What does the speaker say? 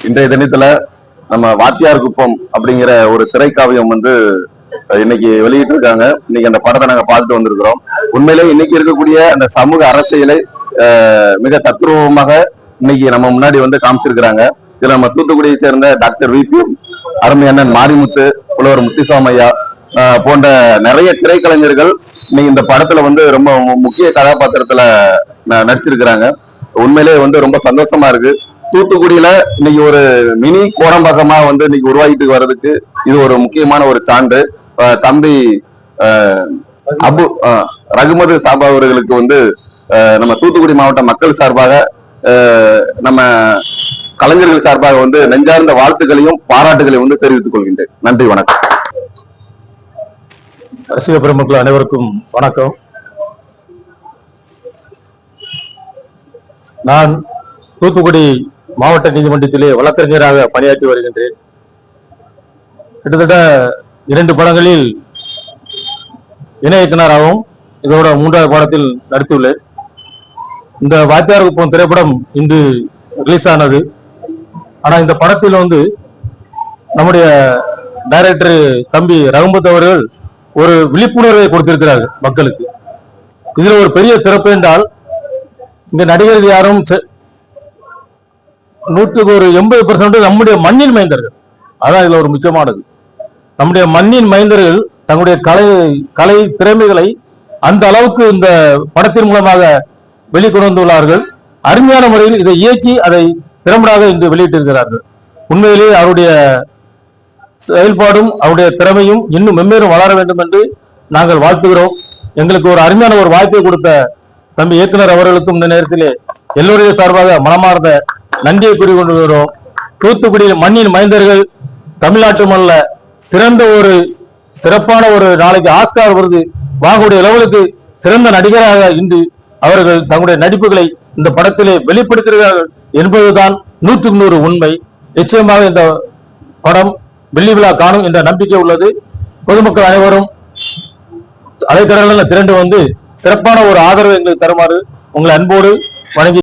இன்றைய தினத்துல நம்ம வாத்தியார் குப்பம் அப்படிங்கிற ஒரு திரைக்காவியம் இன்னைக்கு வெளியிட்டு இருக்காங்க. இன்னைக்கு அந்த படத்தை நாங்க பார்த்துட்டு வந்திருக்கிறோம். உண்மையிலேயே இன்னைக்கு இருக்கக்கூடிய அந்த சமூக அரசியலை மிக தத்ரூபமாக இன்னைக்கு நம்ம முன்னாடி காமிச்சிருக்கிறாங்க. இதுல நம்ம தூத்துக்குடியை சேர்ந்த டாக்டர் விபி, அருமை அண்ணன் மாரிமுத்து, புலவர் முத்துசாமையா போன்ற நிறைய திரைக்கலைஞர்கள் இன்னைக்கு இந்த படத்துல ரொம்ப முக்கிய கதாபாத்திரத்துல நடிச்சிருக்கிறாங்க. உண்மையிலேயே ரொம்ப சந்தோஷமா இருக்கு. தூத்துக்குடியில இன்னைக்கு ஒரு மினி கோடம்பாக்கமா இன்னைக்கு உருவாகிட்டு வர்றதுக்கு இது ஒரு முக்கியமான ஒரு சான்று. தம்பி அபு ரகுமது சாபா அவர்களுக்கு நம்ம தூத்துக்குடி மாவட்ட மக்கள் சார்பாக நம்ம கலைஞர்கள் சார்பாக நெஞ்சார்ந்த வாழ்த்துக்களையும் பாராட்டுகளையும் தெரிவித்துக் கொள்கின்றேன். நன்றி, வணக்கம். ரசிக பெருமக்கள் அனைவருக்கும் வணக்கம். நான் தூத்துக்குடி மாவட்ட நீதிமன்றத்திலே வழக்கறிஞராக பணியாற்றி வருகின்றேன். கிட்டத்தட்ட 2 படங்களில் இணை இயக்குனராகவும் இதோட 3வது படத்தில் நடித்துள்ளேன். இந்த வாத்தியார் குப்பம் திரைப்படம் இன்று ரிலீஸ் ஆனது. ஆனா இந்த படத்தில் நம்முடைய டைரக்டர் தம்பி ரகுமத் அவர்கள் ஒரு விழிப்புணர்வை கொடுத்திருக்கிறார்கள் மக்களுக்கு. இதுல ஒரு பெரிய சிறப்பு என்றால், இங்க நடிகர்கள் யாரும் 80% நம்முடைய மண்ணின் மைந்தர்கள். அதான் இதுல ஒரு முக்கியமானது. நம்முடைய மண்ணின் மைந்தர்கள் தங்களுடைய கலை திறமைகளை அந்த அளவுக்கு இந்த படத்தின் மூலமாக வெளிக்கொண்டு வந்துள்ளார்கள். அருமையான முறையில் இதை இயக்கி அதை திறம்படாக இங்கு வெளியிட்டிருக்கிறார்கள். உண்மையிலேயே அவருடைய செயல்பாடும் அவருடைய திறமையும் இன்னும் மென்மேலும் வளர வேண்டும் என்று நாங்கள் வாழ்த்துகிறோம். எங்களுக்கு ஒரு அருமையான ஒரு வாய்ப்பை கொடுத்த தம்பி இயக்குனர் அவர்களுக்கும் இந்த நேரத்திலே எல்லோருடைய சார்பாக மனமார்ந்த நன்றியை கூறிக்கொண்டுகிறோம். தூத்துக்குடியில் மண்ணின் மைந்தர்கள் தமிழ்நாட்டு மண்ணில் சிறப்பான ஒரு நாளைக்கு ஆஸ்கார் விருது வாங்கக்கூடிய லெவலுக்கு சிறந்த நடிகராக இன்று அவர்கள் தங்களுடைய நடிப்புகளை இந்த படத்திலே வெளிப்படுத்துகிறார்கள் என்பதுதான் 100க்கு 100 உண்மை. நிச்சயமாக இந்த படம் வெள்ளி விழா காணும் என்ற நம்பிக்கை உள்ளது. பொதுமக்கள் அனைவரும் அலைக்கடலில் திரண்டு சிறப்பான ஒரு ஆதரவு எங்களுக்கு தருமாறு உங்களை அன்போடு வணங்கி